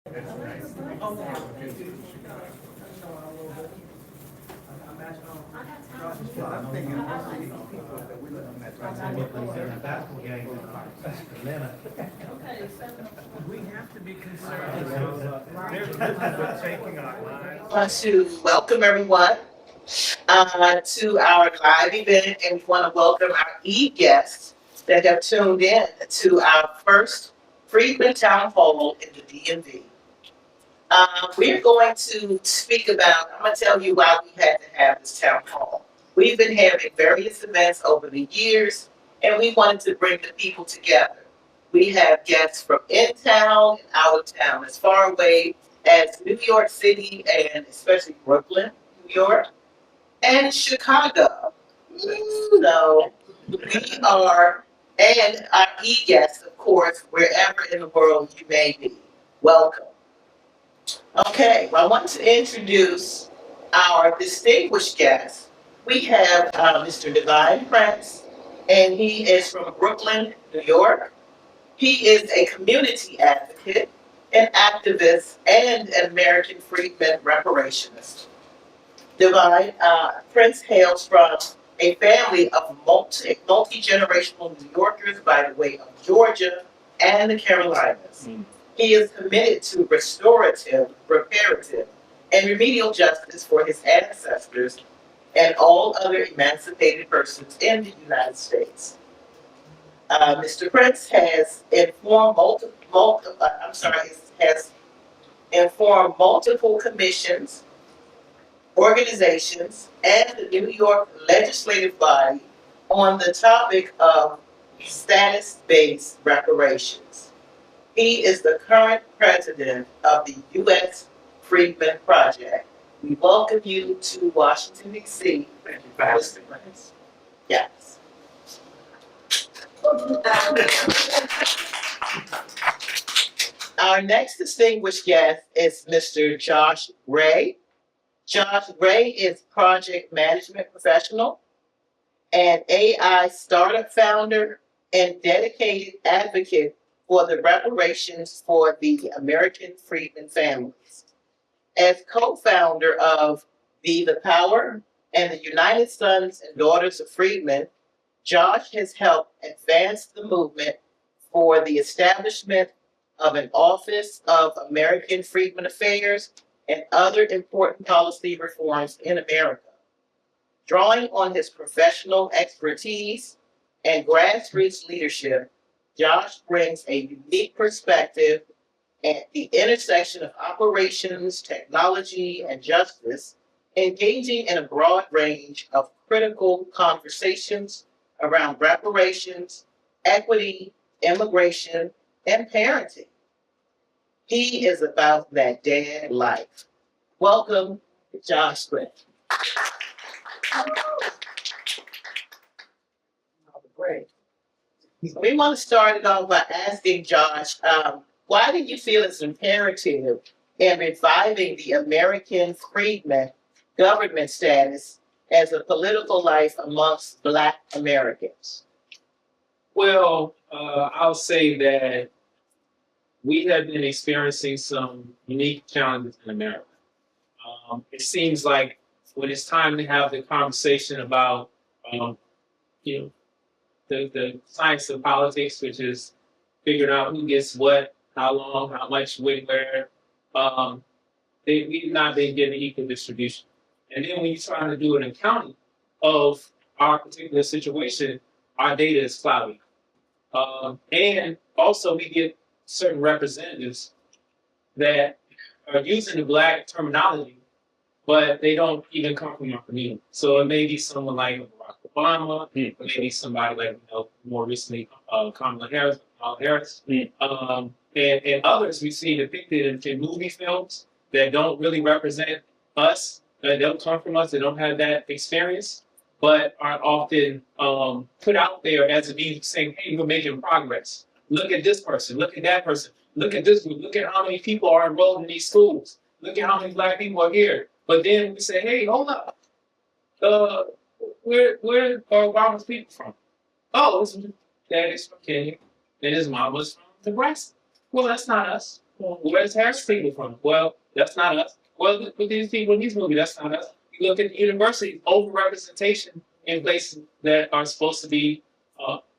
I'm thinking most of these people that we're looking at We have to be concerned. There's people taking our lives. Want to welcome everyone to our live event, and we want to welcome our e-guests that have tuned in to our first Freedmen Town Hall in the DMV. We're going to speak about, I'm going to tell you why we had to have this town hall. We've been having various events over the years, and we wanted to bring the people together. We have guests from in town and out of town, as far away as New York City and especially Brooklyn, New York, and Chicago. So we are, and our e-guests, of course, wherever in the world you may be. Welcome. Okay, well, I want to introduce our distinguished guest. We have Mr. Devine Prince, and he is from Brooklyn, New York. He is a community advocate, an activist, and an American Freedmen reparationist. Devine Prince hails from a family of multi-generational New Yorkers by the way of Georgia and the Carolinas. He is committed to restorative, reparative, and remedial justice for his ancestors and all other emancipated persons in the United States. Mr. Prince has has informed multiple commissions, organizations, and the New York legislative body on the topic of status-based reparations. He is the current president of the U.S. Freedmen Project. We welcome you to Washington, D.C. Thank you for having me. Yes. Our next distinguished guest is Mr. Josh Ray. Josh Ray is project management professional and AI startup founder and dedicated advocate for the reparations for the American Freedmen families. As co-founder of the Power and the United Sons and Daughters of Freedmen, Josh has helped advance the movement for the establishment of an Office of American Freedmen Affairs and other important policy reforms in America. Drawing on his professional expertise and grassroots leadership, Josh brings a unique perspective at the intersection of operations, technology, and justice, engaging in a broad range of critical conversations around reparations, equity, immigration, and parenting. He is about that dad life. Welcome, Josh Prince. Great. We want to start it off by asking Josh, why do you feel it's imperative in reviving the American Freedmen government status as a political life amongst Black Americans? Well, I'll say that we have been experiencing some unique challenges in America. It seems like when it's time to have the conversation about, you know, the science of politics, which is figuring out who gets what, how long, how much, when, where, we've not been getting equal distribution. And then when you're trying to do an accounting of our particular situation, our data is cloudy. And also we get certain representatives that are using the Black terminology, but they don't even come from our community. So it may be someone like Barack Obama, it may be somebody like, more recently, Kamala Harris, and others we see depicted in movie films that don't really represent us, that don't come from us, that don't have that experience, but are often put out there as a means of saying, hey, we're making progress. Look at this person, look at that person, look at this group, look at how many people are enrolled in these schools, look at how many Black people are here. But then we say, hey, hold up. Where are Obama's people from? Oh, his dad is from Kenya, and his mom was from Nebraska. Well, that's not us. Well, where's Harris people from? Well, that's not us. Well, look at these people in these movies, that's not us. You look at the university, overrepresentation in places that are supposed to be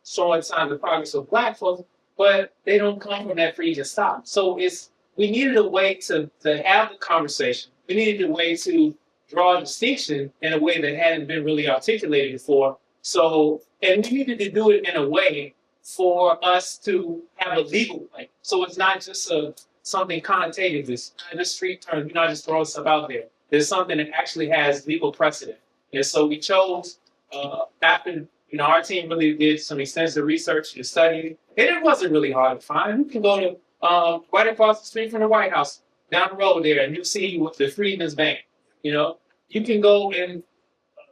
showing signs of progress of black folks, but they don't come from that free to stop. So we needed a way to have the conversation. We needed a way to draw a distinction in a way that hadn't been really articulated before. So, and we needed to do it in a way for us to have a legal way. So it's not just something connotative, it's not just street terms, we're not just throwing stuff out there. There's something that actually has legal precedent. And so we chose, after, our team really did some extensive research and study, and it wasn't really hard to find. You can go to right across the street from the White House, down the road there, and you'll see what the Freedmen's Bank. You can go and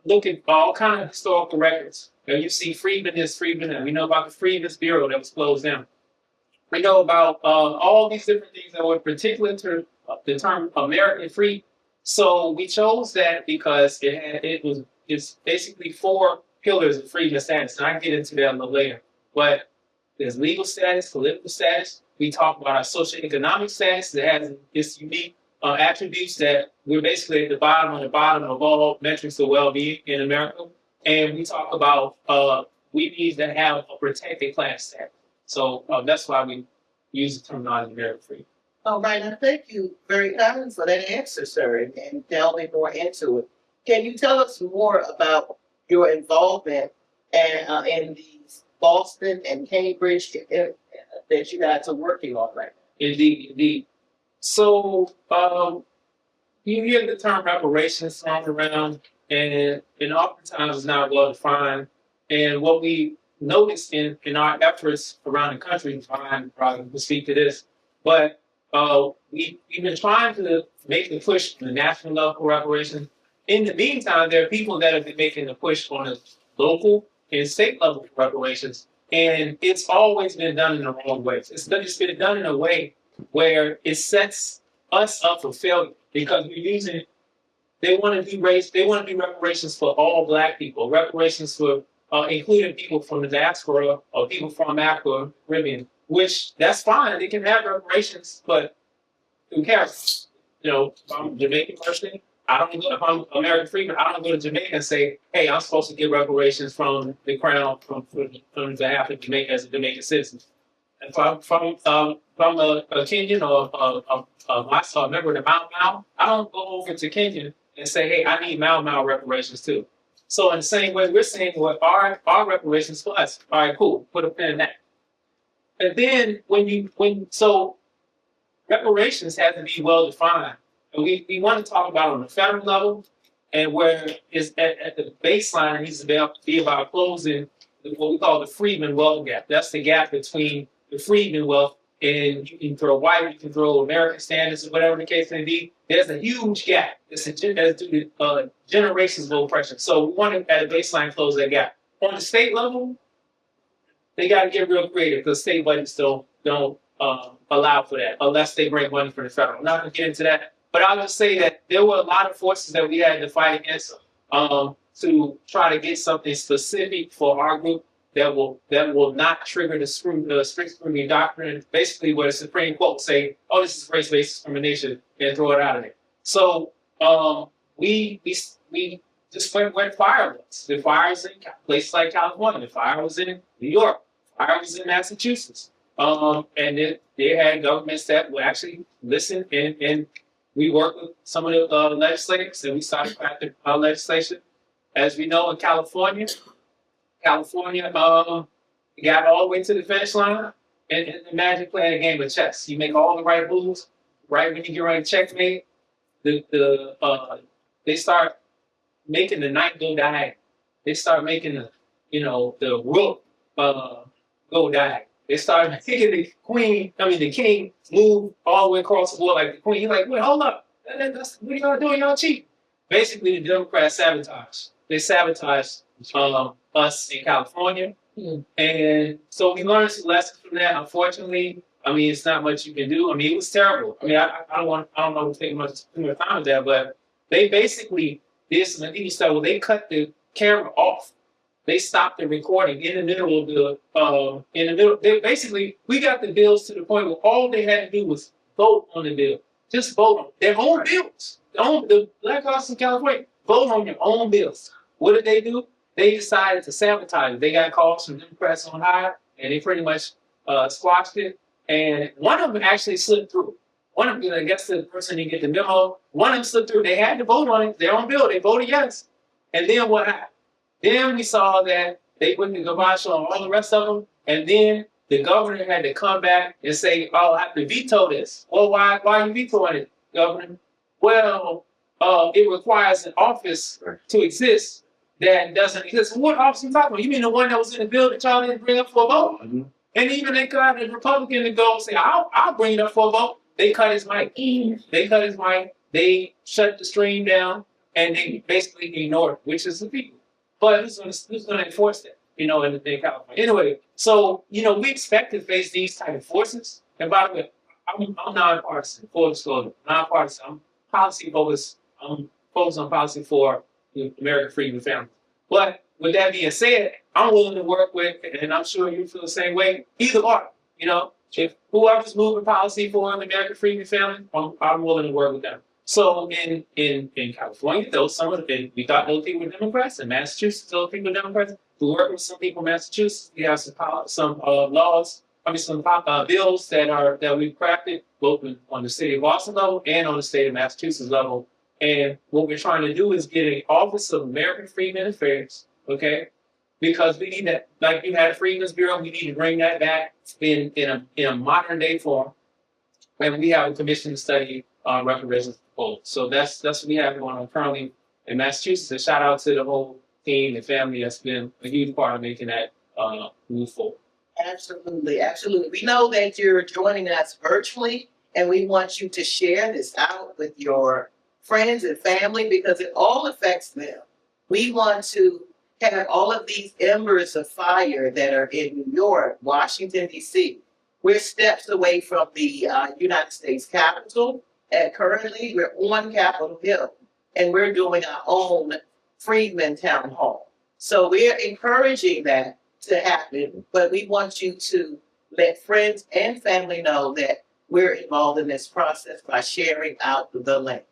look at all kinds of historical records. You see Freedmen this, Freedmen that. We know about the Freedmen's Bureau that was closed down. We know about all these different things that were particular to the term American Free. So we chose that because it's basically 4 pillars of freedom status, and I can get into that a little later. But there's legal status, political status. We talk about our socioeconomic status that has its unique attributes that we're basically at the bottom of all metrics of well-being in America. And we talk about we need to have a protected class status. So that's why we use the terminology American Free. All right, and thank you very kindly for that answer, sir, and delving more into it. Can you tell us more about your involvement in these Boston and Cambridge that you guys are working on right now? Indeed. So you hear the term reparations thrown around, and oftentimes it's not well defined. And what we noticed in our efforts around the country, Devine probably will speak to this, but we've been trying to make the push on the national level for reparations. In the meantime, there are people that have been making the push on the local and state level for reparations, and it's always been done in the wrong way. It's been done in a way where it sets us up for failure because we're using. They want to do reparations for all Black people, reparations for including people from the diaspora or people from Africa, Caribbean. Which that's fine. They can have reparations, but who cares? If I'm a Jamaican person, if I'm American Freedmen, I don't go to Jamaica and say, hey, I'm supposed to get reparations from the crown from behalf of Jamaica as a Jamaican citizen. If I'm a Kenyan or a member of the Mau Mau, I don't go over to Kenya and say, hey, I need Mau Mau reparations too. So in the same way, we're saying what our reparations for us. All right, cool. Put a pin in that. And then so reparations have to be well defined. And we want to talk about it on the federal level and where is at the baseline it needs to be about closing what we call the Freedmen wealth gap. That's the gap between the Freedmen wealth and you can throw white, you can throw American standards or whatever the case may be. There's a huge gap. That's due to generations of oppression. So we want to at a baseline close that gap. On the state level, they got to get real creative because state budgets don't allow for that unless they bring money from the federal. I'm not going to get into that, but I'll just say that there were a lot of forces that we had to fight against to try to get something specific for our group that will not trigger the strict scrutiny doctrine. Basically, where the Supreme Court will say, "Oh, this is race-based discrimination," and throw it out of there. So we just went where the fire was. The fire was in places like California. The fire was in New York. I was in Massachusetts, and they had governments that would actually listen, and we worked with some of the legislators, and we started crafting legislation. As we know, in California got all the way to the finish line, and imagine playing a game of chess. You make all the right moves, right when you get ready to checkmate, they start making the knight go diagonal. They start making the rook go diagonal. They start making the king move all the way across the board like the queen. You're like, wait, hold up. What are y'all doing? Y'all cheat. Basically, the Democrats sabotage. They sabotaged us in California. And so we learned some lessons from that. Unfortunately, it's not much you can do. It was terrible. I don't know if take much too much time with that, but they basically did some illegal stuff where they cut the camera off. They stopped the recording in the middle of we got the bills to the point where all they had to do was vote on the bill. Just vote on their own bills. The Black Caucus in California, vote on your own bills. What did they do? They decided to sabotage it. They got calls from Democrats on high, and they pretty much squashed it. And one of them actually slipped through. One of them, I guess the person didn't get the memo. One of them slipped through. They had to vote on it, their own bill. They voted yes. And then what happened? Then we saw that they put the kibosh on all the rest of them. And then the governor had to come back and say, "Oh, I have to veto this." Well, why are you vetoing it, Governor? Well, it requires an office to exist that doesn't exist. What office are you talking about? You mean the one that was in the bill that y'all didn't bring up for a vote? Mm-hmm. And even they got a Republican to go and say, I'll bring it up for a vote. They cut his mic. They cut his mic. They shut the stream down, and they basically ignored it, which is the people. But who's going to enforce that? In California. Anyway, so, we expect to face these type of forces. And by the way, I'm nonpartisan, full disclosure, nonpartisan. I'm policy focused. I'm focused on policy for the American Freedmen family. But with that being said, I'm willing to work with, and I'm sure you feel the same way, either or. If whoever's moving policy for the American Freedmen family, I'm willing to work with them. So in California, we thought those people were Democrats. In Massachusetts, those people were Democrats. We work with some people in Massachusetts. We have some laws. Some bills that we've crafted both on the state of Boston level and on the state of Massachusetts level. And what we're trying to do is get an Office of American Freedmen Affairs, okay? Because we need that, like you had a Freedmen's Bureau, we need to bring that back in a modern day form. And we have a commission to study reparations proposals. So that's what we have going on currently in Massachusetts. And shout out to the whole team and family that's been a huge part of making that move forward. Absolutely, absolutely. We know that you're joining us virtually, and we want you to share this out with your friends and family because it all affects them. We want to have all of these embers of fire that are in New York, Washington, D.C. We're steps away from the United States Capitol, and currently we're on Capitol Hill, and we're doing our own Freedmen Town Hall. So we're encouraging that to happen, but we want you to let friends and family know that we're involved in this process by sharing out the link.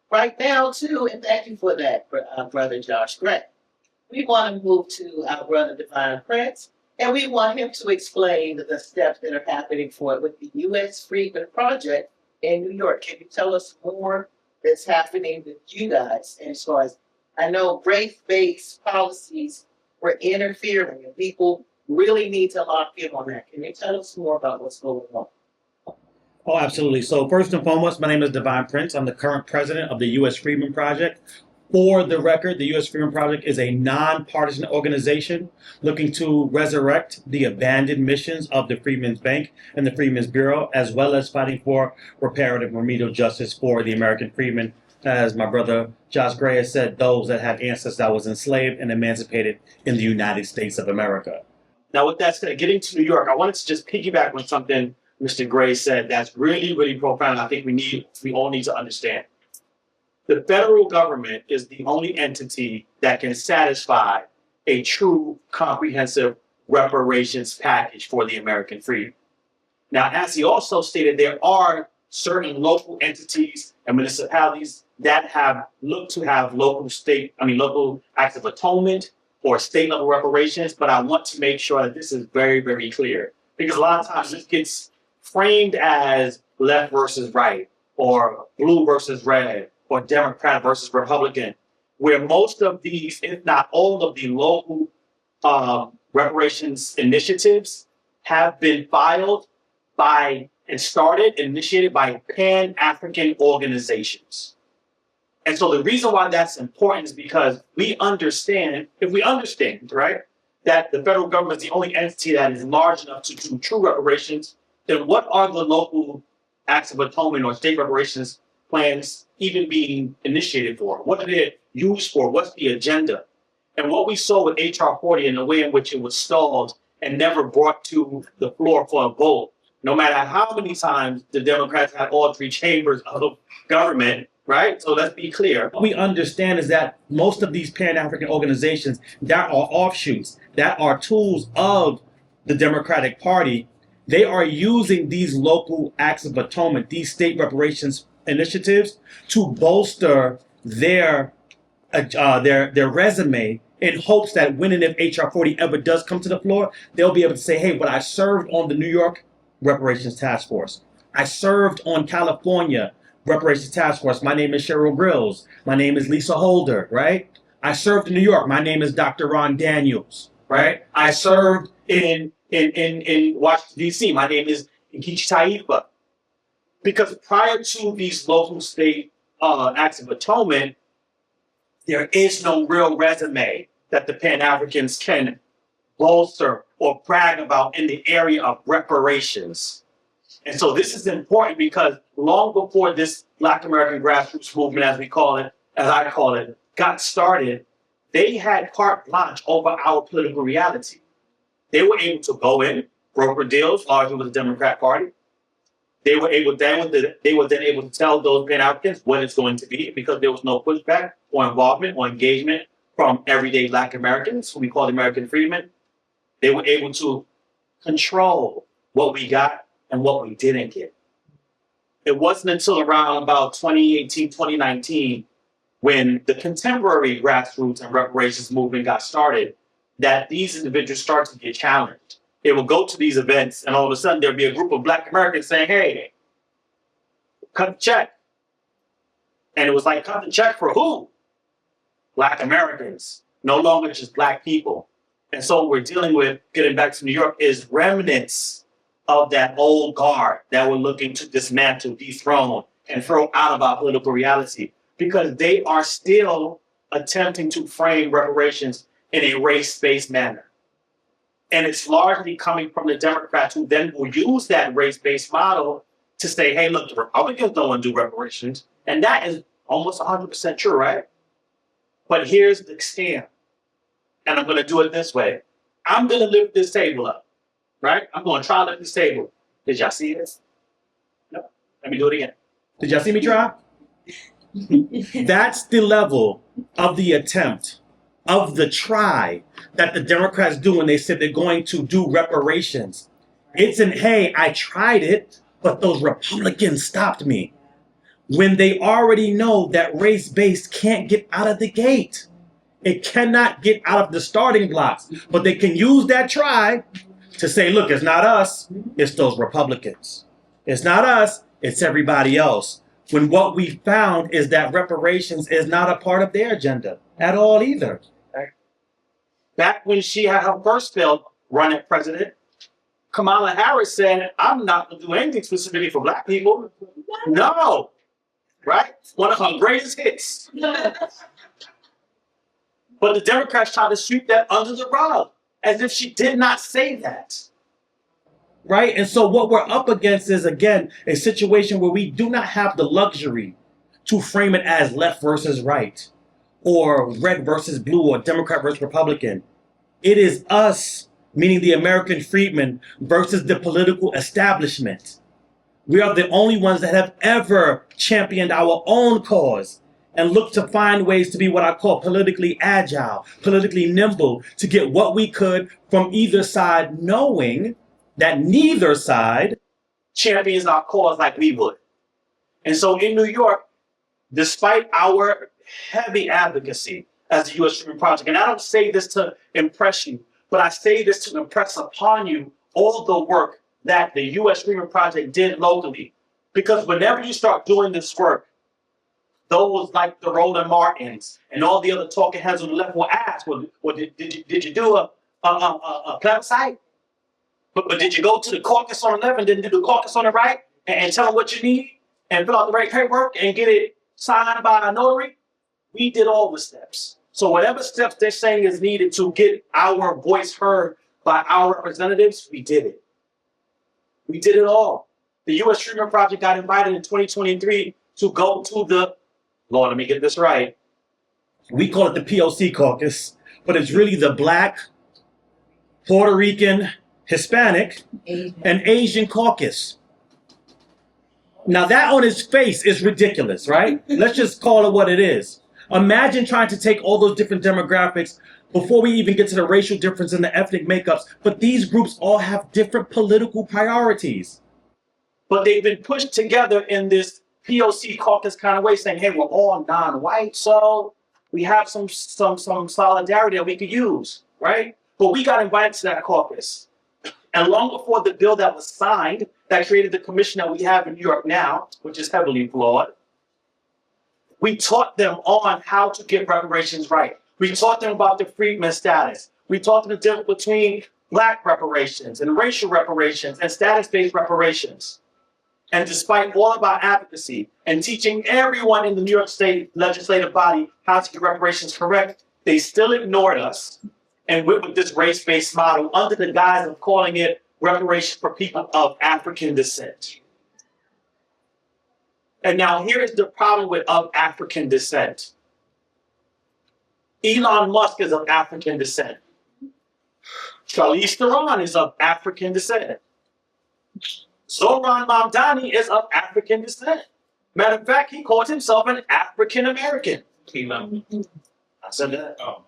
Right now, too, and thank you for that, Brother Josh Gray. We want to move to our brother Devine Prince, and we want him to explain the steps that are happening for it with the U.S. Freedmen Project in New York. Can you tell us more that's happening with you guys? And as far as I know, race-based policies were interfering, and people really need to lock in on that. Can you tell us more about what's going on? Oh, absolutely. So first and foremost, my name is Devine Prince. I'm the current president of the U.S. Freedmen Project. For the record, the U.S. Freedmen Project is a nonpartisan organization looking to resurrect the abandoned missions of the Freedmen's Bank and the Freedmen's Bureau, as well as fighting for reparative remedial justice for the American freedmen. As my brother Josh Gray has said, those that have ancestors that was enslaved and emancipated in the United States of America. Now, with that said, getting to New York, I wanted to just piggyback on something Mr. Gray said that's really, really profound. I think we all need to understand. The federal government is the only entity that can satisfy a true comprehensive reparations package for the American freedmen. Now, as he also stated, there are certain local entities and municipalities that have looked to have local acts of atonement or state level reparations, but I want to make sure that this is very, very clear because a lot of times this gets framed as left versus right or blue versus red or Democrat versus Republican, where most of these, if not all of the local reparations initiatives have been filed by and initiated by Pan-African organizations. And so the reason why that's important is because if we understand, right, that the federal government is the only entity that is large enough to do true reparations, then what are the local acts of atonement or state reparations plans even being initiated for? What are they used for? What's the agenda? And what we saw with HR 40 and the way in which it was stalled and never brought to the floor for a vote, no matter how many times the Democrats had all three chambers of government, right? So let's be clear. What we understand is that most of these Pan-African organizations that are offshoots, that are tools of the Democratic Party, They are using these local acts of atonement, these state reparations initiatives, to bolster their resume in hopes that when and if HR 40 ever does come to the floor, they'll be able to say, hey, but I served on the New York Reparations Task Force. I served on California Reparations Task Force. My name is Cheryl Grills. My name is Lisa Holder, right? I served in New York. My name is Dr. Ron Daniels, right? I served in Washington, D.C. My name is Nkechi Taifa. Because prior to these local state acts of atonement, there is no real resume that the Pan-Africans can bolster or brag about in the area of reparations. And so this is important because long before this Black American grassroots movement, as I call it, got started, they had carte blanche over our political reality. They were able to go in, broker deals, largely with the Democrat Party. They were then able to tell those Pan-Africans what it's going to be because there was no pushback or involvement or engagement from everyday Black Americans, who we call the American Freedmen. They were able to control what we got and what we didn't get. It wasn't until around about 2018, 2019, when the contemporary grassroots and reparations movement got started, that these individuals started to get challenged. They would go to these events and all of a sudden there'd be a group of Black Americans saying, hey, cut the check. And it was like, cut the check for who? Black Americans, no longer just Black people. And so what we're dealing with, getting back to New York, is remnants of that old guard that we're looking to dismantle, dethrone, and throw out of our political reality, because they are still attempting to frame reparations in a race-based manner. And it's largely coming from the Democrats, who then will use that race-based model to say, hey, look, the Republicans don't want to do reparations. And that is almost 100% true, right? But here's the scam. And I'm going to do it this way. I'm going to lift this table up, right? I'm going to try to lift this table. Did y'all see this? No. Let me do it again. Did y'all see me try? That's the level of the attempt, of the try that the Democrats do when they said they're going to do reparations. It's an, hey, I tried it, but those Republicans stopped me. When they already know that race-based can't get out of the gate. It cannot get out of the starting blocks, but they can use that try to say, look, it's not us, it's those Republicans. It's not us, it's everybody else. When what we found is that reparations is not a part of their agenda at all either. Back when she had her first failed run at president, Kamala Harris said, I'm not going to do anything specifically for Black people. No. Right? One of her greatest hits. But the Democrats tried to sweep that under the rug, as if she did not say that. Right? And so what we're up against is, again, a situation where we do not have the luxury to frame it as left versus right, or red versus blue, or Democrat versus Republican. It is us, meaning the American freedmen, versus the political establishment. We are the only ones that have ever championed our own cause and looked to find ways to be what I call politically agile, politically nimble, to get what we could from either side, knowing that neither side champions our cause like we would. And so in New York, despite our heavy advocacy as the U.S. Freedmen Project, and I don't say this to impress you, but I say this to impress upon you all the work that the U.S. Freedmen Project did locally. Because whenever you start doing this work, those like the Roland Martins and all the other talking heads on the left will ask, well, did you do a plebiscite? But did you go to the caucus on the left and then do the caucus on the right and tell them what you need and fill out the right paperwork and get it signed by a notary? We did all the steps. So whatever steps they're saying is needed to get our voice heard by our representatives, we did it. We did it all. The U.S. Freedmen Project got invited in 2023 to go to the, Lord, let me get this right. We call it the POC caucus, but it's really the Black, Puerto Rican, Hispanic, and Asian caucus. Now that on its face is ridiculous, right? Let's just call it what it is. Imagine trying to take all those different demographics before we even get to the racial difference and the ethnic makeups. But these groups all have different political priorities. But they've been pushed together in this POC caucus kind of way, saying, hey, we're all non-white, so we have some solidarity that we could use, right? But we got invited to that caucus. And long before the bill that was signed, that created the commission that we have in New York now, which is heavily flawed, we taught them on how to get reparations right. We taught them about the freedmen status. We taught them the difference between Black reparations and racial reparations and status-based reparations. And despite all of our advocacy and teaching everyone in the New York State legislative body how to get reparations correct, they still ignored us and went with this race-based model under the guise of calling it reparations for people of African descent. And now here's the problem with of African descent. Elon Musk is of African descent. Charlize Theron is of African descent. Zohran Mamdani is of African descent. Matter of fact, he calls himself an African American. Elon. I said that. Oh.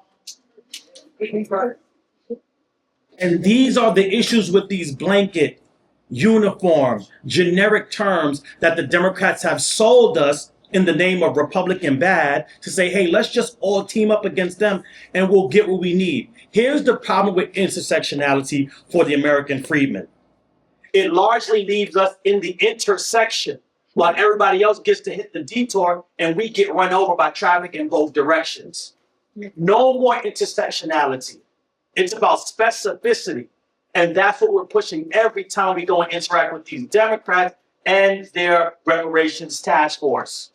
And these are the issues with these blanket, uniform, generic terms that the Democrats have sold us in the name of Republican bad to say, hey, let's just all team up against them and we'll get what we need. Here's the problem with intersectionality for the American freedmen. It largely leaves us in the intersection while everybody else gets to hit the detour and we get run over by traffic in both directions. No more intersectionality. It's about specificity. And that's what we're pushing every time we go and interact with these Democrats and their reparations task force.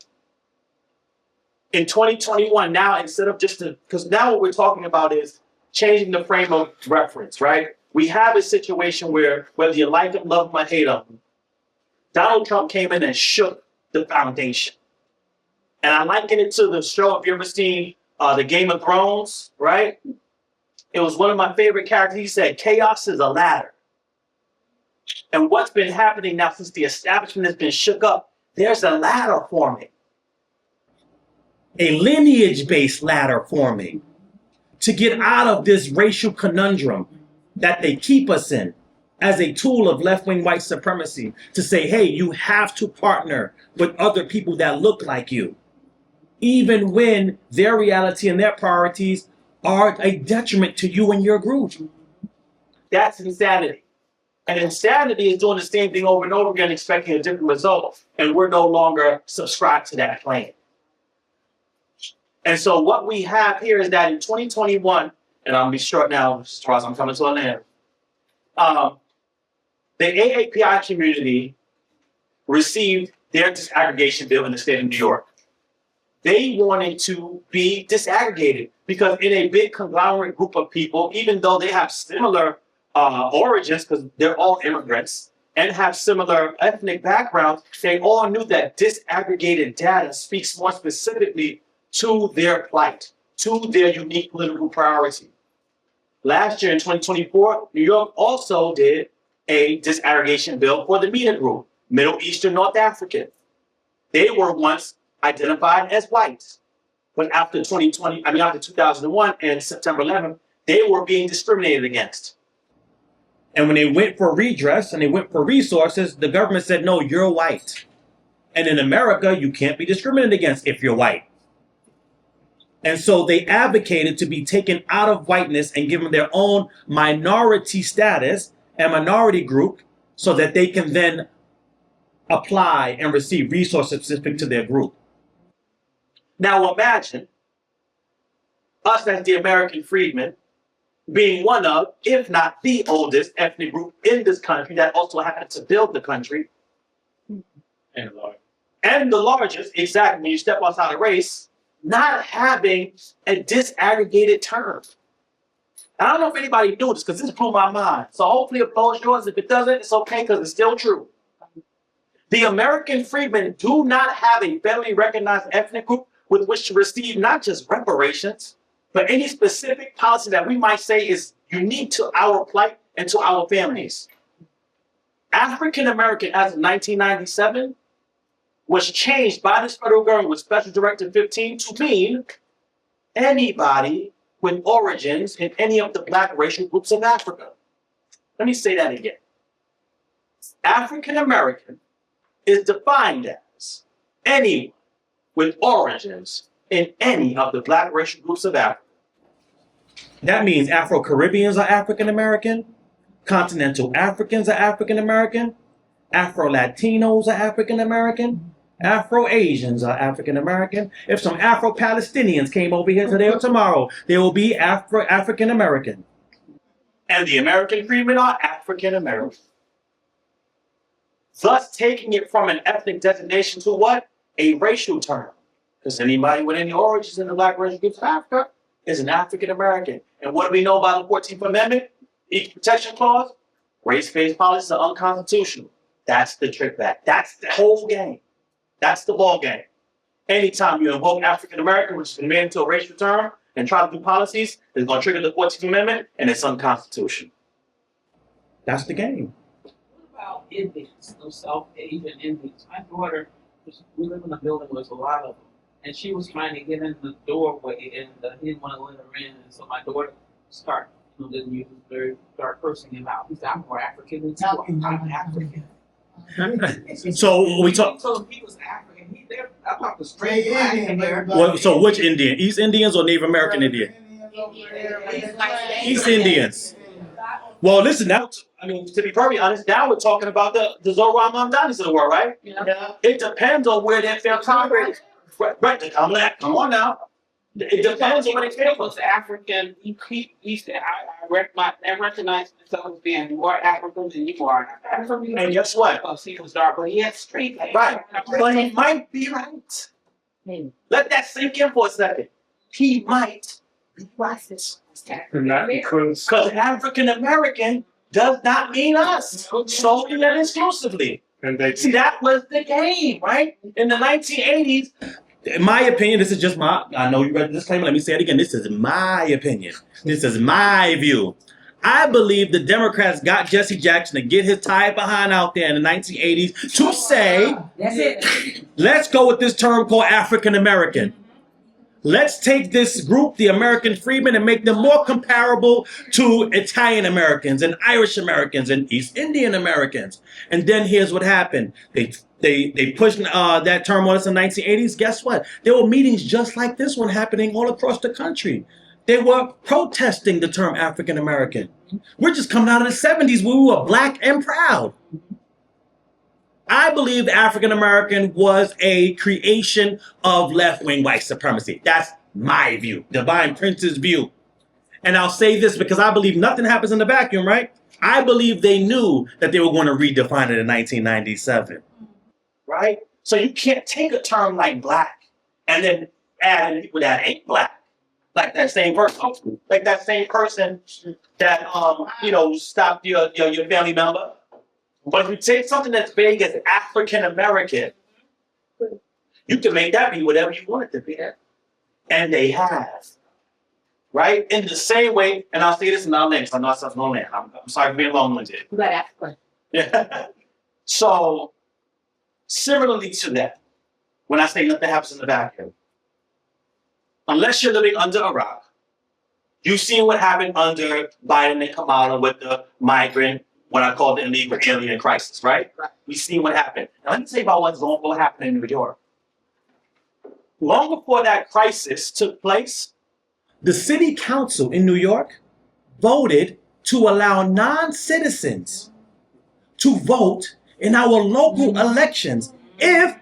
In 2021, now instead of just because now what we're talking about is changing the frame of reference, right? We have a situation where whether you like them, love them, or hate them, Donald Trump came in and shook the foundation. And I liken it to the show, if you ever seen the Game of Thrones, right? It was one of my favorite characters. He said, chaos is a ladder. And what's been happening now since the establishment has been shook up, there's a ladder forming. A lineage-based ladder forming to get out of this racial conundrum that they keep us in as a tool of left-wing white supremacy to say, hey, you have to partner with other people that look like you, even when their reality and their priorities are a detriment to you and your group. That's insanity. And insanity is doing the same thing over and over again, expecting a different result. And we're no longer subscribed to that plan. And so what we have here is that in 2021, and I'll be short now as far as I'm coming to an end, the AAPI community received their disaggregation bill in the state of New York. They wanted to be disaggregated because in a big conglomerate group of people, even though they have similar origins, because they're all immigrants, and have similar ethnic backgrounds, they all knew that disaggregated data speaks more specifically to their plight, to their unique political priority. Last year in 2024, New York also did a disaggregation bill for the MENA group, Middle Eastern North African. They were once identified as whites, but after 2001 and September 11th, they were being discriminated against. And when they went for redress and they went for resources, the government said, no, you're white. And in America, you can't be discriminated against if you're white. And so they advocated to be taken out of whiteness and given their own minority status and minority group so that they can then apply and receive resources specific to their group. Now imagine us as the American Freedmen being one of, if not the oldest ethnic group in this country that also happened to build the country. And the largest, exactly, when you step outside of race, not having a disaggregated term. I don't know if anybody knew this because this blew my mind. So hopefully it blows yours. If it doesn't, it's okay because it's still true. The American Freedmen do not have a federally recognized ethnic group with which to receive not just reparations, but any specific policy that we might say is unique to our plight and to our families. African American as of 1997 was changed by this federal government with Special Directive 15 to mean anybody with origins in any of the black racial groups of Africa. Let me say that again. African American is defined as anyone with origins in any of the black racial groups of Africa. That means Afro-Caribbeans are African American, continental Africans are African American, Afro-Latinos are African American, Afro-Asians are African American. If some Afro-Palestinians came over here today or tomorrow, they will be African American. And the American Freedmen are African American. Thus taking it from an ethnic designation to what? A racial term. Because anybody with any origins in the black racial groups of Africa is an African American. And what do we know about the 14th Amendment? Equal Protection Clause? Race-based policies are unconstitutional. That's the trick back. That's the whole game. That's the ball game. Anytime you invoke African American, which has been made into a racial term, and try to do policies, it's going to trigger the 14th Amendment, and it's unconstitutional. That's the game. What about Indians, those South Asian Indians? My daughter, we live in a building where there's a lot of them, and she was trying to get in the doorway, and he didn't want to let her in, and so my daughter didn't use very start cursing him out. He said, "I'm more African than you. I'm African." So we talk. He told him he was African. I talked to straight black in there. So which Indian? East Indians or Native American Indian? East Indians. Well, listen now. I mean, to be perfectly honest, now we're talking about the Zora Mamdanis of the world, right? Yeah. It depends on where they feel congregated. Right, come on now. It depends on where they feel. Was African. He said, I recognize myself as being more African than you are. And guess what? Because he was dark, but he had straight hair. Right. But he might be right. Let that sink in for a second. He might be right. And not because Because African American does not mean us solely and exclusively. and they See, that was the game, right? In the 1980s, In my opinion, this is just my. I know you read the disclaimer. Let me say it again. This is my opinion. This is my view. I believe the Democrats got Jesse Jackson to get his tie behind out there in the 1980s to say, That's it. let's go with this term called African American. Let's take this group, the American Freedmen, and make them more comparable to Italian Americans and Irish Americans and East Indian Americans. And then here's what happened. They pushed that term on us in the 1980s. Guess what? There were meetings just like this one happening all across the country. They were protesting the term African American. We're just coming out of the 70s where we were black and proud. I believe African American was a creation of left-wing white supremacy. That's my view, Devine Prince's view. And I'll say this because I believe nothing happens in the vacuum, right? I believe they knew that they were going to redefine it in 1997. right? So you can't take a term like black and then add in people that ain't black. Like that same person, that stopped your family member. But if you take something that's vague as African American, you can make that be whatever you want it to be. And they have. Right? In the same way, and I'll say this in our links. I know it's long land. I'm sorry for being long-winded. You gotta ask a question. Yeah. So, similarly to that, when I say nothing happens in the vacuum, unless you're living under a rock, you've seen what happened under Biden and Kamala with the migrant, what I call the illegal alien crisis, right? We've seen what happened. Now, let me tell you about what's going to happen in New York. Long before that crisis took place, The city council in New York voted to allow non-citizens to vote in our local elections if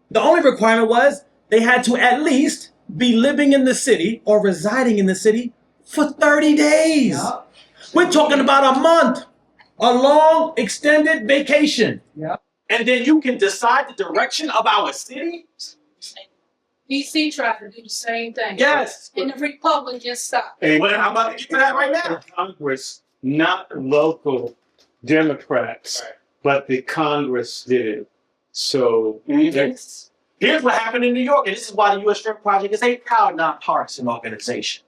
the only requirement was they had to at least be living in the city or residing in the city for 30 days. Yep. We're talking about a month, a long extended vacation. and then you can decide the direction of our city? DC tried to do the same thing. Yes. And the Republicans stopped. Well, I'm about to get to that right now. Congress, not local Democrats, but the Congress did it. So that's Here's what happened in New York, and this is why the U.S. Freedmen Project is a proud, nonpartisan organization.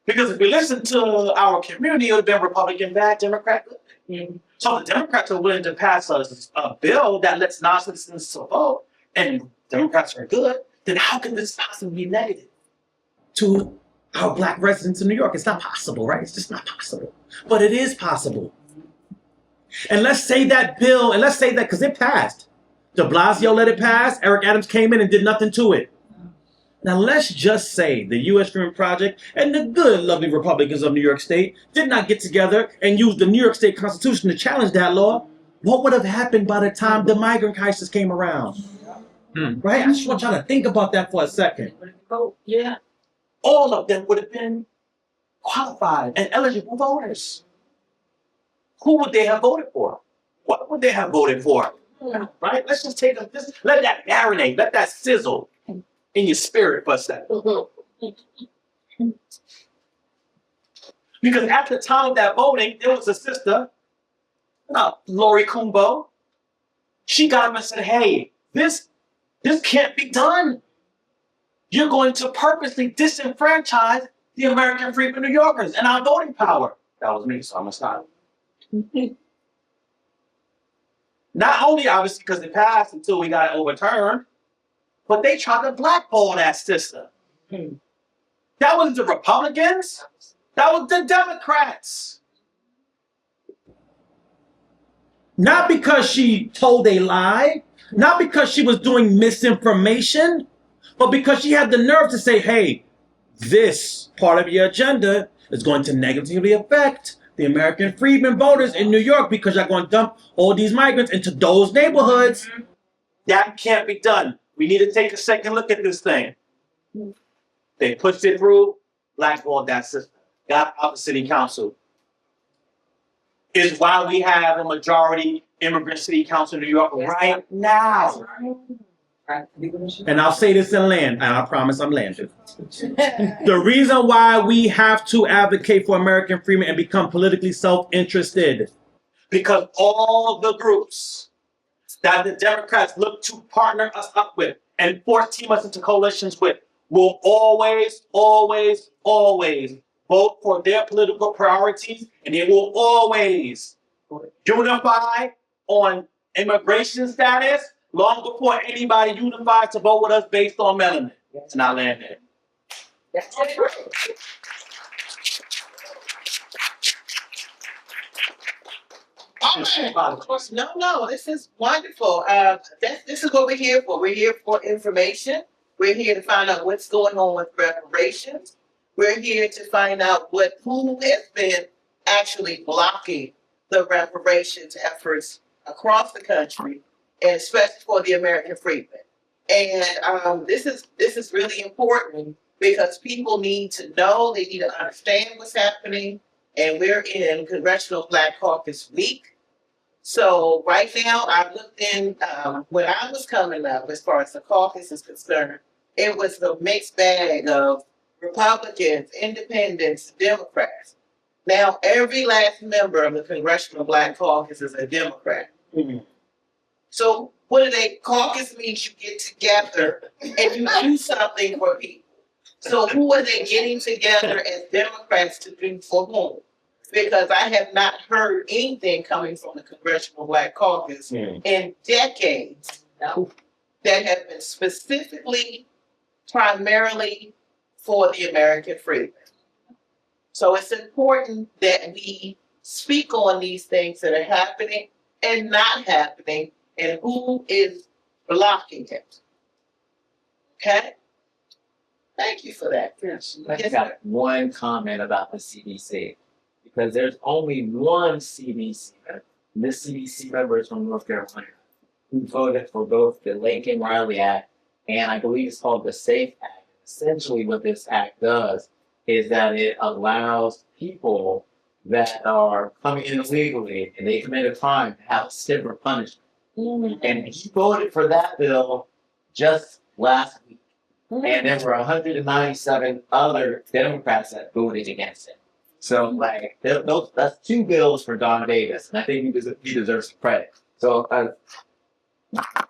Because if we listen to our community, it would have been Republican bad, Democrat good. So the Democrats are willing to pass a bill that lets non-citizens vote, and Democrats are good, then how can this possibly be negative? To our black residents in New York. It's not possible, right? It's just not possible. But it is possible. And let's say that bill, and let's say that because it passed. De Blasio let it pass. Eric Adams came in and did nothing to it. Now let's just say the U.S. Freedmen Project and the good, lovely Republicans of New York State did not get together and use the New York State Constitution to challenge that law. What would have happened by the time the migrant crisis came around? Right? I just want y'all to think about that for a second. Oh, yeah. All of them would have been qualified and eligible voters. Who would they have voted for? What would they have voted for? Right? Let's just let that marinate, let that sizzle in your spirit for a second. Because at the time of that voting, there was a sister, Lori Kumbo. She got up and said, hey, this can't be done. You're going to purposely disenfranchise the American Freedmen New Yorkers and our voting power. That was me, so I'm gonna stop. Not only obviously because it passed until we got it overturned, but they tried to blackball that sister. That wasn't the Republicans. That was the Democrats. Not because she told a lie, not because she was doing misinformation, but because she had the nerve to say, hey, this part of your agenda is going to negatively affect the American Freedmen voters in New York because you're going to dump all these migrants into those neighborhoods. That can't be done. We need to take a second look at this thing. They pushed it through, blackballed that system, got out the city council. Is why we have a majority immigrant city council in New York right now. And I'll say this in land, and I promise I'm landing. The reason why we have to advocate for American freedmen and become politically self-interested. Because all the groups that the Democrats look to partner us up with and force team us into coalitions with will always, always, always vote for their political priorities, and they will always unify on immigration status long before anybody unifies to vote with us based on melanin. It's not land there. No, this is wonderful. This is what we're here for. We're here for information. We're here to find out what's going on with reparations. We're here to find out who has been actually blocking the reparations efforts across the country, and especially for the American Freedmen. And this is really important because people need to know, they need to understand what's happening. And we're in Congressional Black Caucus Week. So right now, I looked in, when I was coming up, as far as the caucus is concerned, it was the mixed bag of Republicans, Independents, Democrats. Now, every last member of the Congressional Black Caucus is a Democrat. So what do they, caucus means you get together and you do something for people. So who are they getting together as Democrats to do for whom? Because I have not heard anything coming from the Congressional Black Caucus in decades that have been specifically, primarily for the American Freedmen. So it's important that we speak on these things that are happening and not happening and who is blocking it. Okay? Thank you for that. I just got one comment about the CDC, because there's only one CDC member. This CDC member is from North Carolina, who voted for both the Lincoln Riley Act and I believe it's called the SAFE Act. Essentially what this act does is that it allows people that are coming in illegally and they commit a crime to have a stiffer punishment. And he voted for that bill just last week. And there were 197 other Democrats that voted against it. So, like, that's two bills for Don Davis, and I think he deserves some credit. So,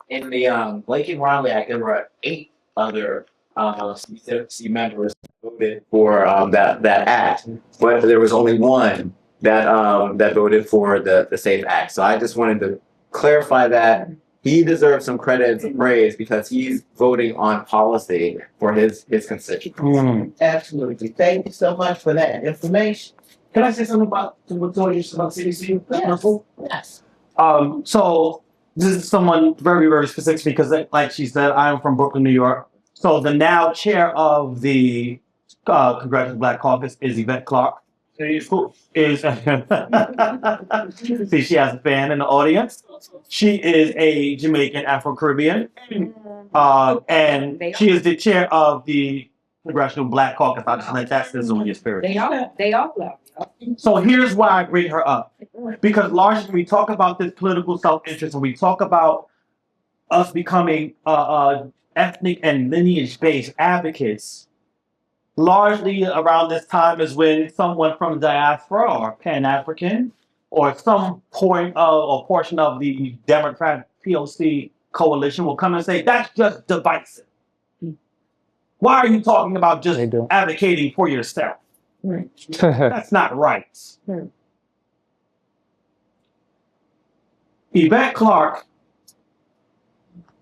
in the Lincoln Riley Act, there were 8 other CCC members that voted for that act, but there was only one that voted for the SAFE Act. So, I just wanted to clarify that he deserves some credit and some praise because he's voting on policy for his constituents. Absolutely. Thank you so much for that information. Can I say something about what told you about CDC? Yes. So this is someone very, very specific because, like she said, I'm from Brooklyn, New York. So the now chair of the Congressional Black Caucus is Yvette Clarke, who is see, she has a fan in the audience. She is a Jamaican Afro-Caribbean, and she is the chair of the Congressional Black Caucus. I'll just let that sizzle in your spirit. They all love. So here's why I bring her up. Because largely we talk about this political self-interest and we talk about us becoming ethnic and lineage-based advocates. Largely around this time is when someone from the diaspora or Pan-African or some point of or portion of the Democrat POC coalition will come and say, that's just divisive. Why are you talking about just advocating for yourself? That's not right. Yvette Clarke,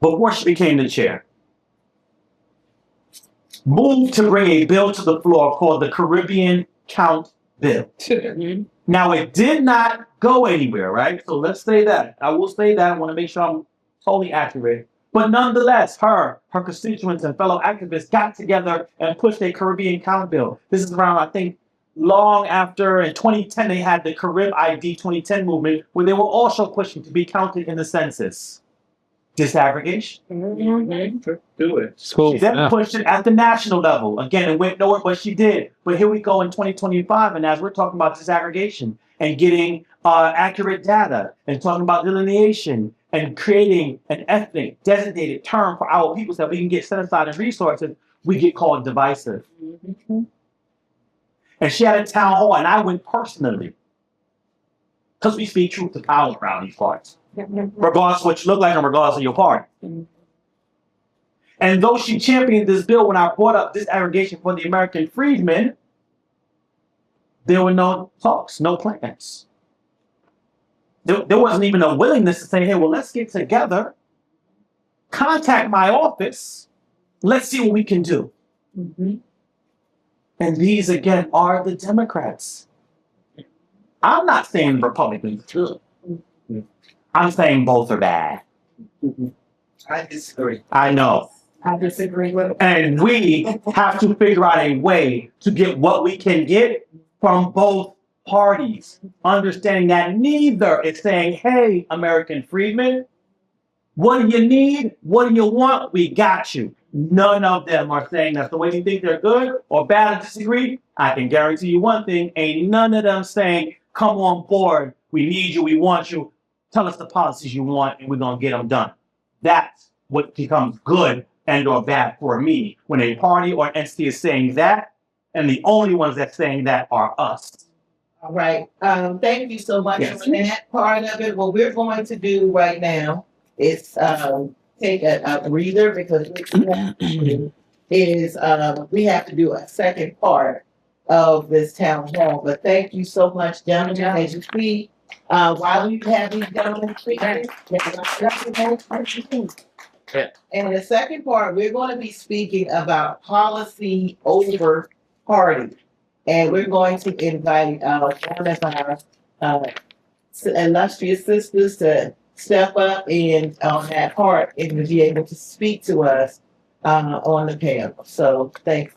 before she became the chair, moved to bring a bill to the floor called the Caribbean Count Bill. Now, it did not go anywhere, right? So let's say that. I will say that. I want to make sure I'm totally accurate. But nonetheless, her constituents and fellow activists got together and pushed a Caribbean Count Bill. This is around, I think, long after in 2010, they had the Carib ID 2010 movement where they were also pushing to be counted in the census. Disaggregation. Do it. She then pushed it at the national level. Again, it went nowhere, but she did. But here we go in 2025, and as we're talking about disaggregation and getting accurate data and talking about delineation and creating an ethnic designated term for our people so that we can get set aside and resources, we get called divisive. And she had a town hall, and I went personally. Because we speak truth to power around these parts. Regardless of what you look like and regardless of your party. And though she championed this bill when I brought up disaggregation for the American Freedmen, there were no talks, no plans. There wasn't even a willingness to say, hey, well, let's get together, contact my office, let's see what we can do. And these, again, are the Democrats. I'm not saying Republicans are good. I'm saying both are bad. I disagree. I know. I disagree with. And we have to figure out a way to get what we can get from both parties, understanding that neither is saying, hey, American Freedmen, what do you need? What do you want? We got you. None of them are saying that's the way you think they're good or bad or disagree. I can guarantee you one thing, ain't none of them saying, come on board, we need you, we want you, tell us the policies you want and we're gonna get them done. That's what becomes good and or bad for me when a party or entity is saying that, and the only ones that's saying that are us. All right. Thank you so much for that part of it. What we're going to do right now is take a breather because we have to do a second part of this town hall. But thank you so much, gentlemen. As you see, while you have these gentlemen speaking, and the second part, we're going to be speaking about policy over party. And we're going to invite one of our illustrious sisters to step up and on that part and to be able to speak to us on the panel. So thanks.